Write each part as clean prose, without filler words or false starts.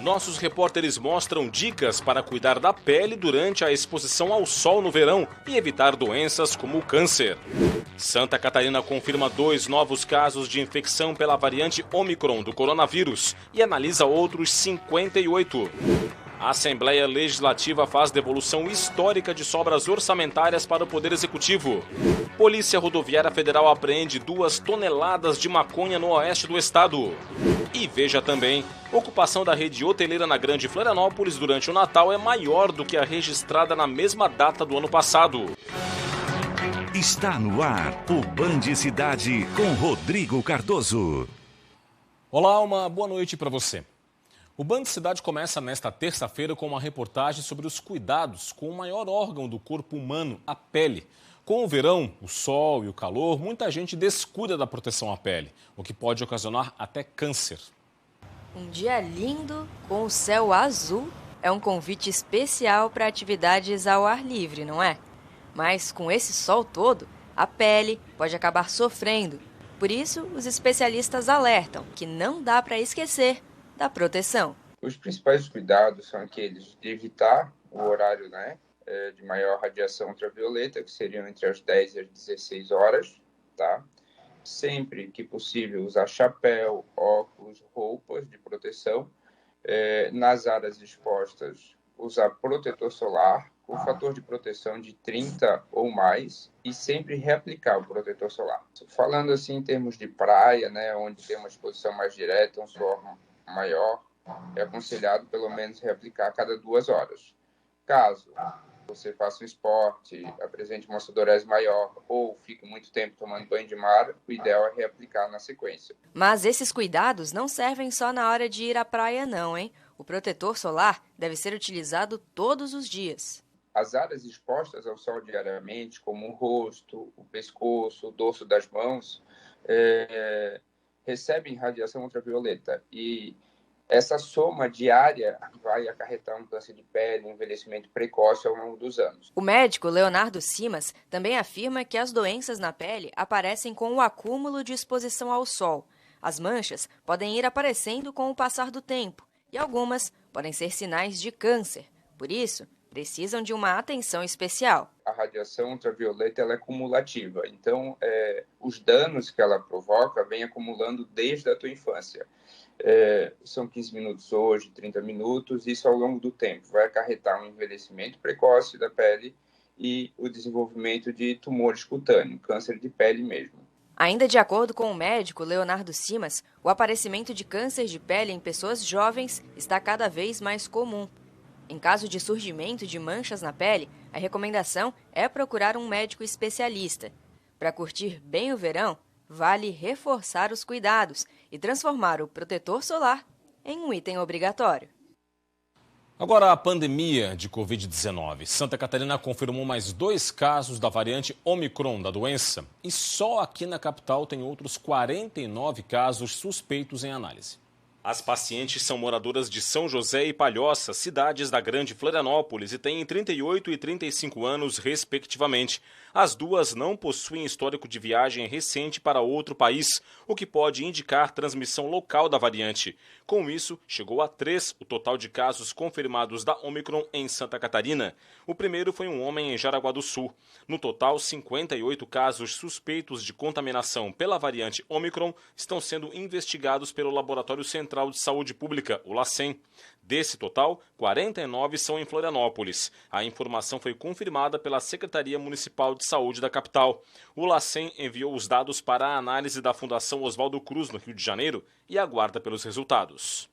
Nossos repórteres mostram dicas para cuidar da pele durante a exposição ao sol no verão e evitar doenças como o câncer. Santa Catarina confirma 2 novos casos de infecção pela variante Ômicron do coronavírus e analisa outros 58. A Assembleia Legislativa faz devolução histórica de sobras orçamentárias para o Poder Executivo. Polícia Rodoviária Federal apreende 2 toneladas de maconha no oeste do estado. E veja também, ocupação da rede hoteleira na Grande Florianópolis durante o Natal é maior do que a registrada na mesma data do ano passado. Está no ar o Band Cidade com Rodrigo Cardoso. Olá, uma boa noite para você. O Band Cidade começa nesta terça-feira com uma reportagem sobre os cuidados com o maior órgão do corpo humano, a pele. Com o verão, o sol e o calor, muita gente descuida da proteção à pele, o que pode ocasionar até câncer. Um dia lindo, com o céu azul, é um convite especial para atividades ao ar livre, não é? Mas com esse sol todo, a pele pode acabar sofrendo. Por isso, os especialistas alertam que não dá para esquecer da proteção. Os principais cuidados são aqueles de evitar o horário, de maior radiação ultravioleta, que seriam entre as 10 e as 16 horas, tá? Sempre que possível usar chapéu, óculos, roupas de proteção. Nas áreas expostas, usar protetor solar, com fator de proteção de 30 ou mais, e sempre reaplicar o protetor solar. Falando assim em termos de praia, onde tem uma exposição mais direta, um suor maior, é aconselhado pelo menos reaplicar a cada 2 horas. Caso você faça um esporte, apresente uma sudorese maior ou fique muito tempo tomando banho de mar, o ideal é reaplicar na sequência. Mas esses cuidados não servem só na hora de ir à praia não, hein? O protetor solar deve ser utilizado todos os dias. As áreas expostas ao sol diariamente, como o rosto, o pescoço, o dorso das mãos, recebem radiação ultravioleta e essa soma diária vai acarretar um câncer de pele, um envelhecimento precoce ao longo dos anos. O médico Leonardo Simas também afirma que as doenças na pele aparecem com o acúmulo de exposição ao sol. As manchas podem ir aparecendo com o passar do tempo e algumas podem ser sinais de câncer. Por isso, precisam de uma atenção especial. A radiação ultravioleta ela é cumulativa, então os danos que ela provoca vêm acumulando desde a tua infância. São 15 minutos hoje, 30 minutos, isso ao longo do tempo vai acarretar um envelhecimento precoce da pele e o desenvolvimento de tumores cutâneos, câncer de pele mesmo. Ainda de acordo com o médico Leonardo Simas, o aparecimento de câncer de pele em pessoas jovens está cada vez mais comum. Em caso de surgimento de manchas na pele, a recomendação é procurar um médico especialista. Para curtir bem o verão, vale reforçar os cuidados e transformar o protetor solar em um item obrigatório. Agora, a pandemia de Covid-19. Santa Catarina confirmou mais 2 casos da variante Ômicron da doença e só aqui na capital tem outros 49 casos suspeitos em análise. As pacientes são moradoras de São José e Palhoça, cidades da Grande Florianópolis, e têm 38 e 35 anos, respectivamente. As duas não possuem histórico de viagem recente para outro país, o que pode indicar transmissão local da variante. Com isso, chegou a 3 o total de casos confirmados da Ômicron em Santa Catarina. O primeiro foi um homem em Jaraguá do Sul. No total, 58 casos suspeitos de contaminação pela variante Ômicron estão sendo investigados pelo Laboratório Central de Saúde Pública, o LACEN. Desse total, 49 são em Florianópolis. A informação foi confirmada pela Secretaria Municipal de Saúde da capital. O LACEN enviou os dados para a análise da Fundação Oswaldo Cruz, no Rio de Janeiro, e aguarda pelos resultados.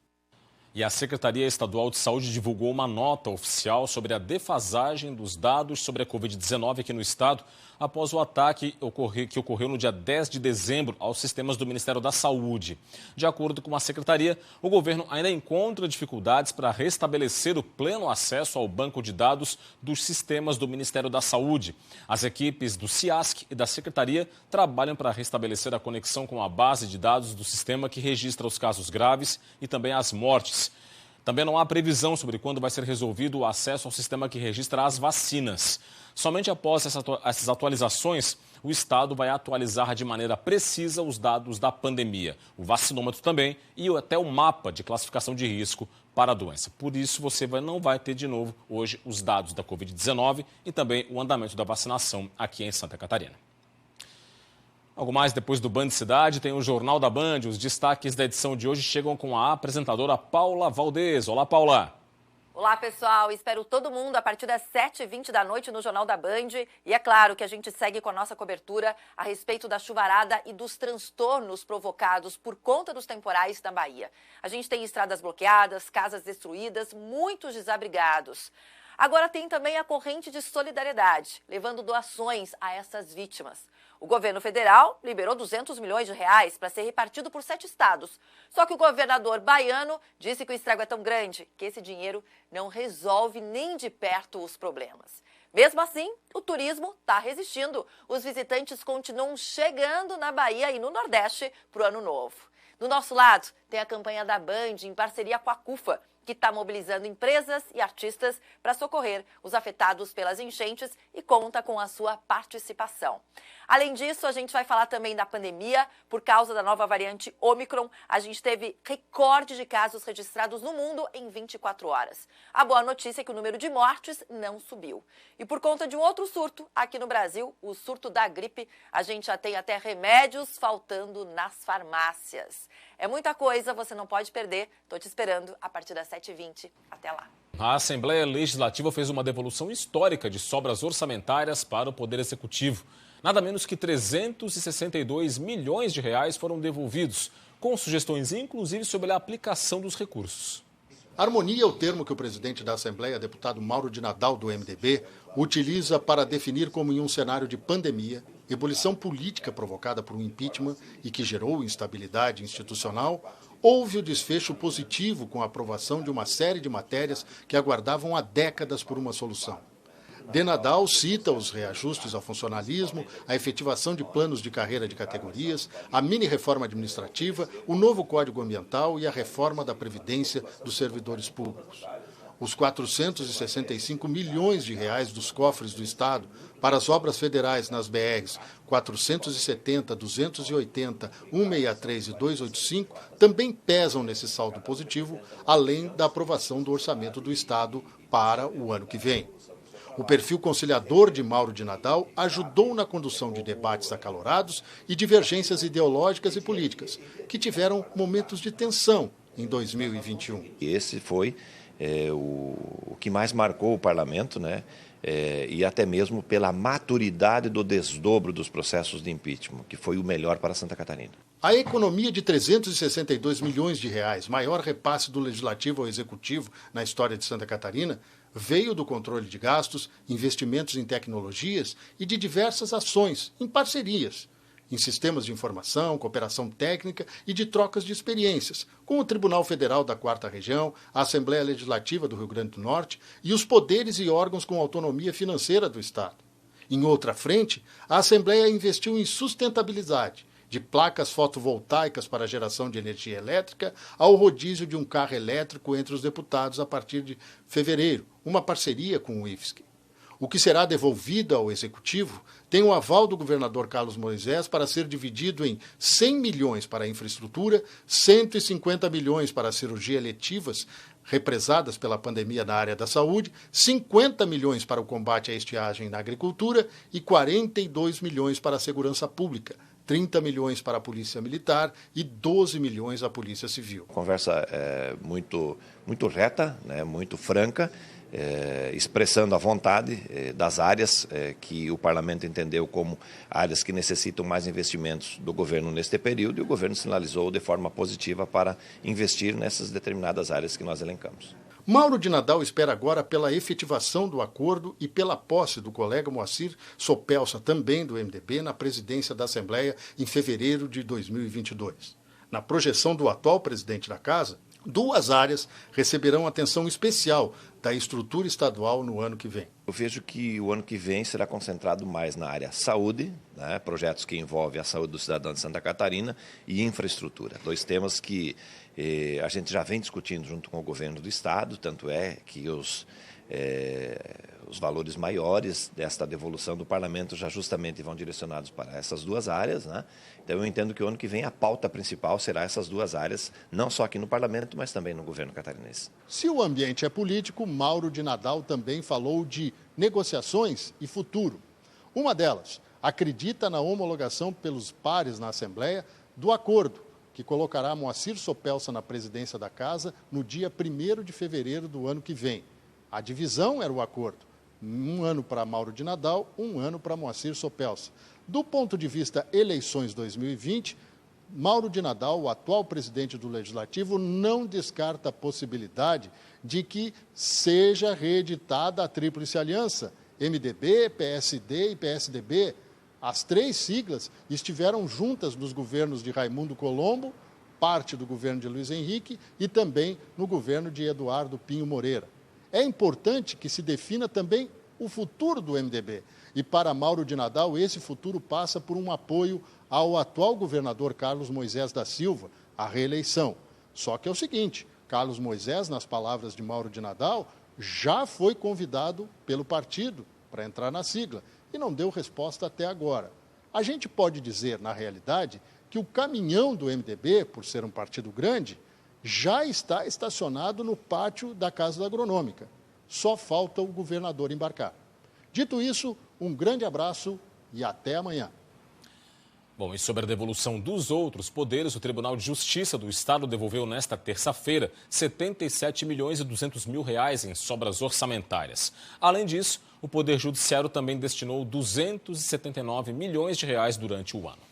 E a Secretaria Estadual de Saúde divulgou uma nota oficial sobre a defasagem dos dados sobre a Covid-19 aqui no estado, após o ataque que ocorreu no dia 10 de dezembro aos sistemas do Ministério da Saúde. De acordo com a Secretaria, o governo ainda encontra dificuldades para restabelecer o pleno acesso ao banco de dados dos sistemas do Ministério da Saúde. As equipes do CIASC e da Secretaria trabalham para restabelecer a conexão com a base de dados do sistema que registra os casos graves e também as mortes. Também não há previsão sobre quando vai ser resolvido o acesso ao sistema que registra as vacinas. Somente após essas atualizações, o Estado vai atualizar de maneira precisa os dados da pandemia, o vacinômetro também e até o mapa de classificação de risco para a doença. Por isso, você não vai ter de novo hoje os dados da Covid-19 e também o andamento da vacinação aqui em Santa Catarina. Algo mais depois do Band Cidade, tem o Jornal da Band. Os destaques da edição de hoje chegam com a apresentadora Paula Valdez. Olá, Paula. Olá, pessoal. Espero todo mundo a partir das 7h20 da noite no Jornal da Band. E é claro que a gente segue com a nossa cobertura a respeito da chuvarada e dos transtornos provocados por conta dos temporais na Bahia. A gente tem estradas bloqueadas, casas destruídas, muitos desabrigados. Agora tem também a corrente de solidariedade, levando doações a essas vítimas. O governo federal liberou 200 milhões de reais para ser repartido por 7 estados. Só que o governador baiano disse que o estrago é tão grande que esse dinheiro não resolve nem de perto os problemas. Mesmo assim, o turismo está resistindo. Os visitantes continuam chegando na Bahia e no Nordeste para o Ano Novo. Do nosso lado, tem a campanha da Band em parceria com a CUFA, que está mobilizando empresas e artistas para socorrer os afetados pelas enchentes e conta com a sua participação. Além disso, a gente vai falar também da pandemia. Por causa da nova variante Ômicron, a gente teve recorde de casos registrados no mundo em 24 horas. A boa notícia é que o número de mortes não subiu. E por conta de um outro surto aqui no Brasil, o surto da gripe, a gente já tem até remédios faltando nas farmácias. É muita coisa, você não pode perder. Estou te esperando a partir das 7h20. Até lá. A Assembleia Legislativa fez uma devolução histórica de sobras orçamentárias para o Poder Executivo. Nada menos que 362 milhões de reais foram devolvidos, com sugestões inclusive sobre a aplicação dos recursos. Harmonia é o termo que o presidente da Assembleia, deputado Mauro de Nadal, do MDB, utiliza para definir como em um cenário de pandemia, ebulição política provocada por um impeachment e que gerou instabilidade institucional, houve o desfecho positivo com a aprovação de uma série de matérias que aguardavam há décadas por uma solução. De Nadal cita os reajustes ao funcionalismo, a efetivação de planos de carreira de categorias, a mini-reforma administrativa, o novo Código Ambiental e a reforma da Previdência dos servidores públicos. Os 465 milhões de reais dos cofres do Estado para as obras federais nas BRs 470, 280, 163 e 285 também pesam nesse saldo positivo, além da aprovação do orçamento do Estado para o ano que vem. O perfil conciliador de Mauro de Nadal ajudou na condução de debates acalorados e divergências ideológicas e políticas, que tiveram momentos de tensão em 2021. Esse foi o que mais marcou o parlamento, né? E até mesmo pela maturidade do desdobro dos processos de impeachment, que foi o melhor para Santa Catarina. A economia de 362 milhões de reais, maior repasse do Legislativo ao Executivo na história de Santa Catarina, veio do controle de gastos, investimentos em tecnologias e de diversas ações, em parcerias, em sistemas de informação, cooperação técnica e de trocas de experiências, com o Tribunal Federal da 4ª Região, a Assembleia Legislativa do Rio Grande do Norte e os poderes e órgãos com autonomia financeira do Estado. Em outra frente, a Assembleia investiu em sustentabilidade, de placas fotovoltaicas para geração de energia elétrica ao rodízio de um carro elétrico entre os deputados a partir de fevereiro, uma parceria com o IFSC. O que será devolvido ao Executivo tem o aval do governador Carlos Moisés para ser dividido em 100 milhões para a infraestrutura, 150 milhões para cirurgias eletivas represadas pela pandemia na área da saúde, 50 milhões para o combate à estiagem na agricultura e 42 milhões para a segurança pública, 30 milhões para a Polícia Militar e 12 milhões à Polícia Civil. Conversa muito reta, né, muito franca, expressando a vontade das áreas que o Parlamento entendeu como áreas que necessitam mais investimentos do governo neste período, e o governo sinalizou de forma positiva para investir nessas determinadas áreas que nós elencamos. Mauro de Nadal espera agora pela efetivação do acordo e pela posse do colega Moacir Sopelsa, também do MDB, na presidência da Assembleia em fevereiro de 2022. Na projeção do atual presidente da Casa, Duas áreas receberão atenção especial da estrutura estadual no ano que vem. Eu vejo que o ano que vem será concentrado mais na área saúde, né, projetos que envolvem a saúde do cidadão de Santa Catarina, e infraestrutura. Dois temas que a gente já vem discutindo junto com o governo do estado, tanto é que os valores maiores desta devolução do parlamento já justamente vão direcionados para essas duas áreas, né? Então eu entendo que o ano que vem a pauta principal será essas duas áreas, não só aqui no parlamento, mas também no governo catarinense. Se o ambiente é político, Mauro de Nadal também falou de negociações e futuro. Uma delas, acredita na homologação pelos pares na Assembleia do acordo que colocará Moacir Sopelsa na presidência da Casa no dia 1º de fevereiro do ano que vem. A divisão era o acordo. 1 ano para Mauro de Nadal, 1 ano para Moacir Sopelsa. Do ponto de vista eleições 2020, Mauro de Nadal, o atual presidente do Legislativo, não descarta a possibilidade de que seja reeditada a Tríplice Aliança, MDB, PSD e PSDB. As 3 siglas estiveram juntas nos governos de Raimundo Colombo, parte do governo de Luiz Henrique e também no governo de Eduardo Pinho Moreira. É importante que se defina também o futuro do MDB. E para Mauro de Nadal, esse futuro passa por um apoio ao atual governador Carlos Moisés da Silva, à reeleição. Só que é o seguinte, Carlos Moisés, nas palavras de Mauro de Nadal, já foi convidado pelo partido para entrar na sigla e não deu resposta até agora. A gente pode dizer, na realidade, que o caminhão do MDB, por ser um partido grande, já está estacionado no pátio da Casa da Agronômica. Só falta o governador embarcar. Dito isso, um grande abraço e até amanhã. Bom, e sobre a devolução dos outros poderes, o Tribunal de Justiça do Estado devolveu nesta terça-feira R$ 77.200.000 em sobras orçamentárias. Além disso, o Poder Judiciário também destinou R$ 279 milhões durante o ano.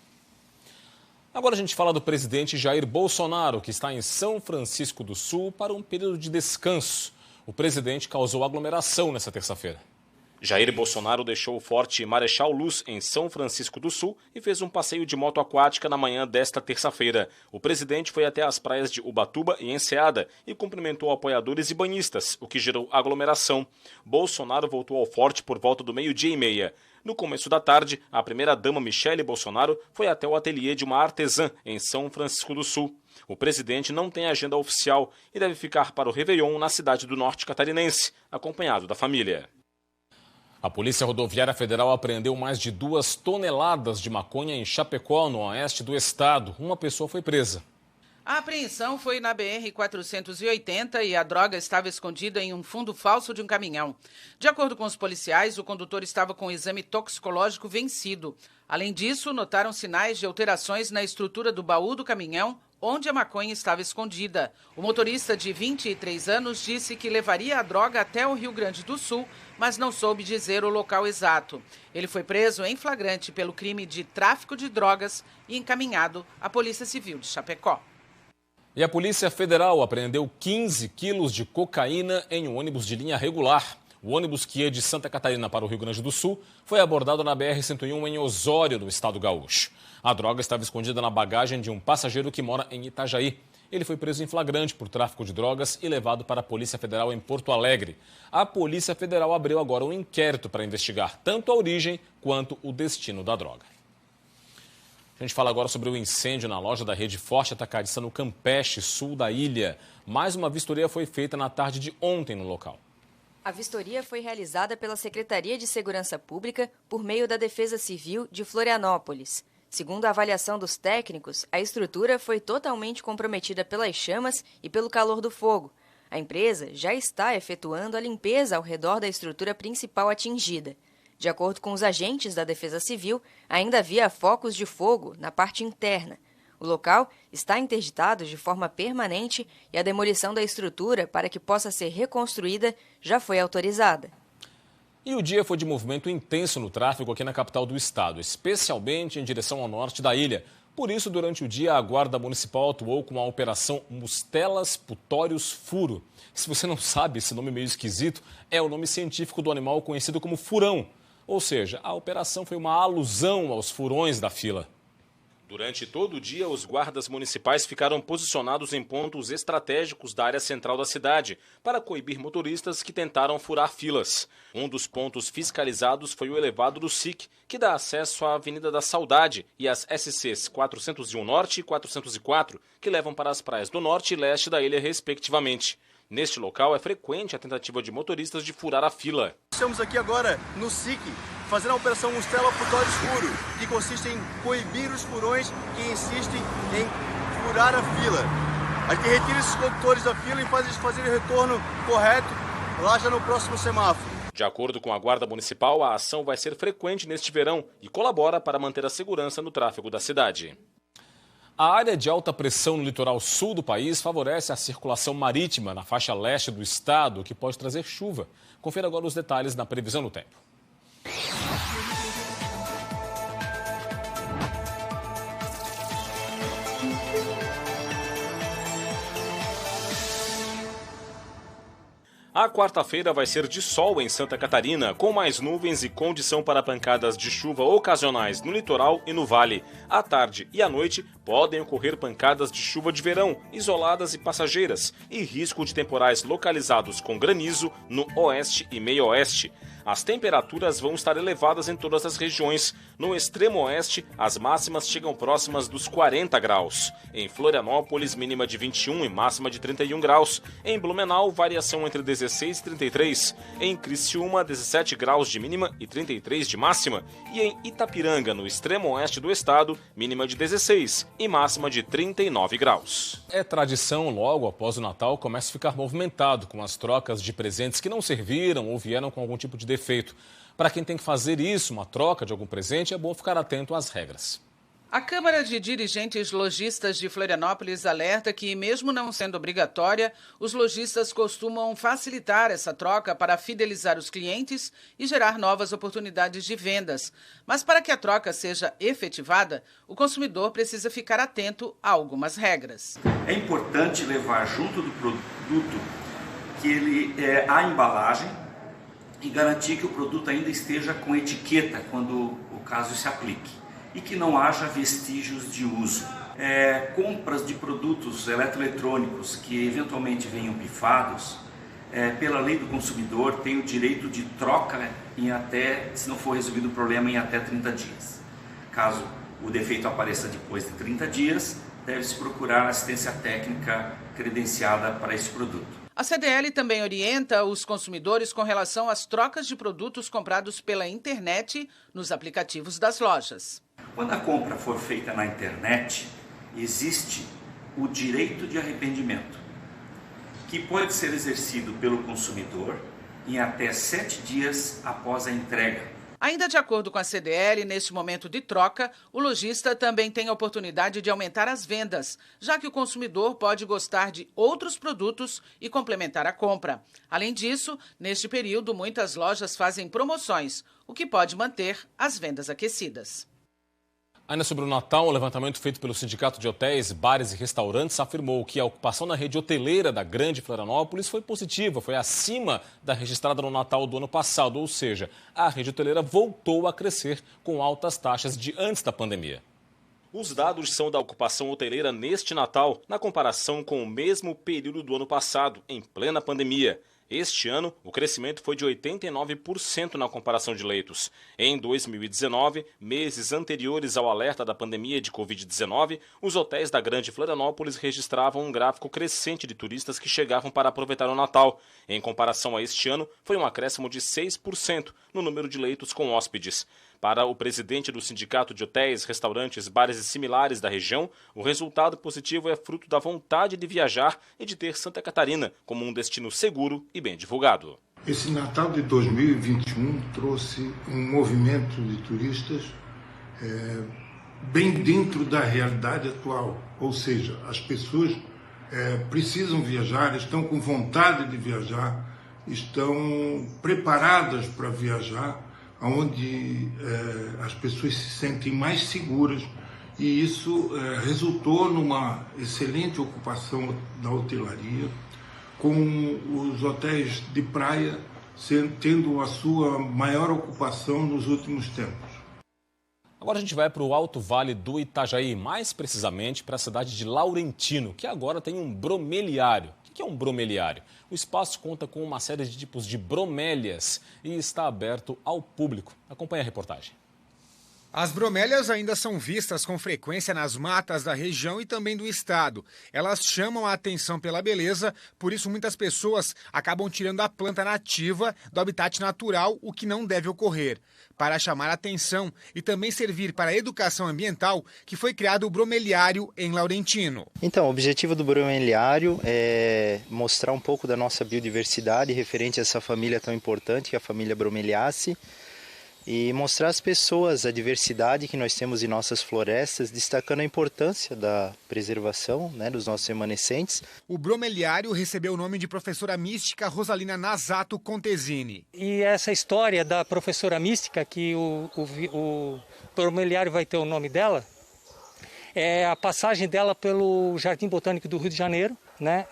Agora a gente fala do presidente Jair Bolsonaro, que está em São Francisco do Sul para um período de descanso. O presidente causou aglomeração nesta terça-feira. Jair Bolsonaro deixou o Forte Marechal Luz, em São Francisco do Sul, e fez um passeio de moto aquática na manhã desta terça-feira. O presidente foi até as praias de Ubatuba e Enseada e cumprimentou apoiadores e banhistas, o que gerou aglomeração. Bolsonaro voltou ao Forte por volta do 12:30. No começo da tarde, a primeira-dama Michele Bolsonaro foi até o ateliê de uma artesã em São Francisco do Sul. O presidente não tem agenda oficial e deve ficar para o Réveillon na cidade do Norte Catarinense, acompanhado da família. A Polícia Rodoviária Federal apreendeu mais de 2 toneladas de maconha em Chapecó, no oeste do estado. Uma pessoa foi presa. A apreensão foi na BR-480 e a droga estava escondida em um fundo falso de um caminhão. De acordo com os policiais, o condutor estava com o exame toxicológico vencido. Além disso, notaram sinais de alterações na estrutura do baú do caminhão, onde a maconha estava escondida. O motorista de 23 anos disse que levaria a droga até o Rio Grande do Sul, mas não soube dizer o local exato. Ele foi preso em flagrante pelo crime de tráfico de drogas e encaminhado à Polícia Civil de Chapecó. E a Polícia Federal apreendeu 15 quilos de cocaína em um ônibus de linha regular. O ônibus que ia de Santa Catarina para o Rio Grande do Sul foi abordado na BR-101 em Osório, no estado gaúcho. A droga estava escondida na bagagem de um passageiro que mora em Itajaí. Ele foi preso em flagrante por tráfico de drogas e levado para a Polícia Federal em Porto Alegre. A Polícia Federal abriu agora um inquérito para investigar tanto a origem quanto o destino da droga. A gente fala agora sobre o incêndio na loja da Rede Forte Atacadista no Campeche, sul da ilha. Mais uma vistoria foi feita na tarde de ontem no local. A vistoria foi realizada pela Secretaria de Segurança Pública por meio da Defesa Civil de Florianópolis. Segundo a avaliação dos técnicos, a estrutura foi totalmente comprometida pelas chamas e pelo calor do fogo. A empresa já está efetuando a limpeza ao redor da estrutura principal atingida. De acordo com os agentes da Defesa Civil, ainda havia focos de fogo na parte interna. O local está interditado de forma permanente e a demolição da estrutura para que possa ser reconstruída já foi autorizada. E o dia foi de movimento intenso no tráfego aqui na capital do estado, especialmente em direção ao norte da ilha. Por isso, durante o dia, a Guarda Municipal atuou com a Operação Mustelas Putórios Furo. Se você não sabe, esse nome meio esquisito é o nome científico do animal conhecido como furão. Ou seja, a operação foi uma alusão aos furões da fila. Durante todo o dia, os guardas municipais ficaram posicionados em pontos estratégicos da área central da cidade para coibir motoristas que tentaram furar filas. Um dos pontos fiscalizados foi o elevado do SIC, que dá acesso à Avenida da Saudade e às SCs 401 Norte e 404, que levam para as praias do norte e leste da ilha, respectivamente. Neste local é frequente a tentativa de motoristas de furar a fila. Estamos aqui agora no SIC, fazendo a operação Mostela por Código Escuro, que consiste em coibir os furões que insistem em furar a fila. A gente retira esses condutores da fila e faz eles fazerem o retorno correto lá já no próximo semáforo. De acordo com a Guarda Municipal, a ação vai ser frequente neste verão e colabora para manter a segurança no tráfego da cidade. A área de alta pressão no litoral sul do país favorece a circulação marítima na faixa leste do estado, que pode trazer chuva. Confira agora os detalhes na previsão do tempo. A quarta-feira vai ser de sol em Santa Catarina, com mais nuvens e condição para pancadas de chuva ocasionais no litoral e no vale. À tarde e à noite podem ocorrer pancadas de chuva de verão, isoladas e passageiras, e risco de temporais localizados com granizo no oeste e meio-oeste. As temperaturas vão estar elevadas em todas as regiões. No extremo oeste, as máximas chegam próximas dos 40 graus. Em Florianópolis, mínima de 21 e máxima de 31 graus. Em Blumenau, variação entre 16 e 33. Em Criciúma, 17 graus de mínima e 33 de máxima. E em Itapiranga, no extremo oeste do estado, mínima de 16 e máxima de 39 graus. É tradição, logo após o Natal, começa a ficar movimentado com as trocas de presentes que não serviram ou vieram com algum tipo de defeito. Para quem tem que fazer isso, uma troca de algum presente, é bom ficar atento às regras. A Câmara de Dirigentes Lojistas de Florianópolis alerta que, mesmo não sendo obrigatória, os lojistas costumam facilitar essa troca para fidelizar os clientes e gerar novas oportunidades de vendas. Mas para que a troca seja efetivada, o consumidor precisa ficar atento a algumas regras. É importante levar junto do produto que a embalagem e garantir que o produto ainda esteja com etiqueta quando o caso se aplique e que não haja vestígios de uso. Compras de produtos eletroeletrônicos que eventualmente venham pifados, pela lei do consumidor, tem o direito de troca em até, se não for resolvido o problema, em até 30 dias. Caso o defeito apareça depois de 30 dias, deve-se procurar assistência técnica credenciada para esse produto. A CDL também orienta os consumidores com relação às trocas de produtos comprados pela internet nos aplicativos das lojas. Quando a compra for feita na internet, existe o direito de arrependimento, que pode ser exercido pelo consumidor em até 7 dias após a entrega. Ainda de acordo com a CDL, neste momento de troca, o lojista também tem a oportunidade de aumentar as vendas, já que o consumidor pode gostar de outros produtos e complementar a compra. Além disso, neste período, muitas lojas fazem promoções, o que pode manter as vendas aquecidas. Ainda sobre o Natal, um levantamento feito pelo Sindicato de Hotéis, Bares e Restaurantes afirmou que a ocupação na rede hoteleira da Grande Florianópolis foi positiva, foi acima da registrada no Natal do ano passado, ou seja, a rede hoteleira voltou a crescer com altas taxas de antes da pandemia. Os dados são da ocupação hoteleira neste Natal, na comparação com o mesmo período do ano passado, em plena pandemia. Este ano, o crescimento foi de 89% na comparação de leitos. Em 2019, meses anteriores ao alerta da pandemia de Covid-19, os hotéis da Grande Florianópolis registravam um gráfico crescente de turistas que chegavam para aproveitar o Natal. Em comparação a este ano, foi um acréscimo de 6% no número de leitos com hóspedes. Para o presidente do Sindicato de Hotéis, Restaurantes, Bares e Similares da região, o resultado positivo é fruto da vontade de viajar e de ter Santa Catarina como um destino seguro e bem divulgado. Esse Natal de 2021 trouxe um movimento de turistas bem dentro da realidade atual, ou seja, as pessoas precisam viajar, estão com vontade de viajar, estão preparadas para viajar, onde as pessoas se sentem mais seguras, e isso resultou numa excelente ocupação da hotelaria, com os hotéis de praia tendo a sua maior ocupação nos últimos tempos. Agora a gente vai para o Alto Vale do Itajaí, mais precisamente para a cidade de Laurentino, que agora tem um bromeliário. O que é um bromeliário? O espaço conta com uma série de tipos de bromélias e está aberto ao público. Acompanhe a reportagem. As bromélias ainda são vistas com frequência nas matas da região e também do estado. Elas chamam a atenção pela beleza, por isso muitas pessoas acabam tirando a planta nativa do habitat natural, o que não deve ocorrer. Para chamar a atenção e também servir para a educação ambiental, que foi criado o bromeliário em Laurentino. Então, o objetivo do bromeliário é mostrar um pouco da nossa biodiversidade referente a essa família tão importante, que é a família Bromeliaceae, e mostrar às pessoas a diversidade que nós temos em nossas florestas, destacando a importância da preservação, dos nossos remanescentes. O bromeliário recebeu o nome de professora mística Rosalina Nasato Contesini. E essa história da professora mística, que o bromeliário vai ter o nome dela, é a passagem dela pelo Jardim Botânico do Rio de Janeiro,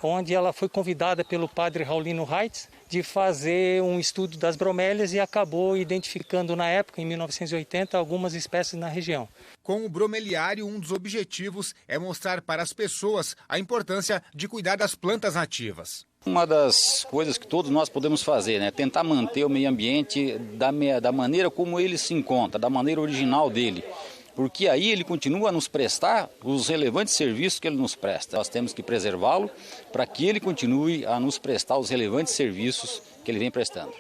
onde ela foi convidada pelo padre Raulino Reitz de fazer um estudo das bromélias e acabou identificando na época, em 1980, algumas espécies na região. Com o bromeliário, um dos objetivos é mostrar para as pessoas a importância de cuidar das plantas nativas. Uma das coisas que todos nós podemos fazer é tentar manter o meio ambiente da maneira como ele se encontra, da maneira original dele. Porque aí ele continua a nos prestar os relevantes serviços que ele nos presta. Nós temos que preservá-lo para que ele continue a nos prestar os relevantes serviços que ele vem prestando.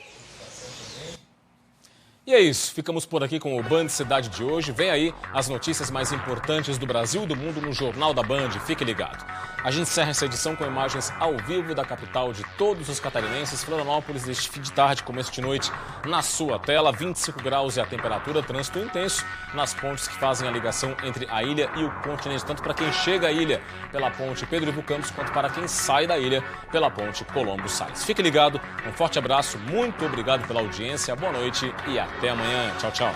E é isso, ficamos por aqui com o Band Cidade de hoje. Vem aí as notícias mais importantes do Brasil e do mundo no Jornal da Band. Fique ligado. A gente encerra essa edição com imagens ao vivo da capital de todos os catarinenses, Florianópolis, neste fim de tarde, começo de noite, na sua tela. 25 graus e a temperatura, trânsito intenso nas pontes que fazem a ligação entre a ilha e o continente, tanto para quem chega à ilha pela ponte Pedro Ivo Campos, quanto para quem sai da ilha pela ponte Colombo Salles. Fique ligado, um forte abraço, muito obrigado pela audiência, boa noite e até amanhã. Tchau, tchau.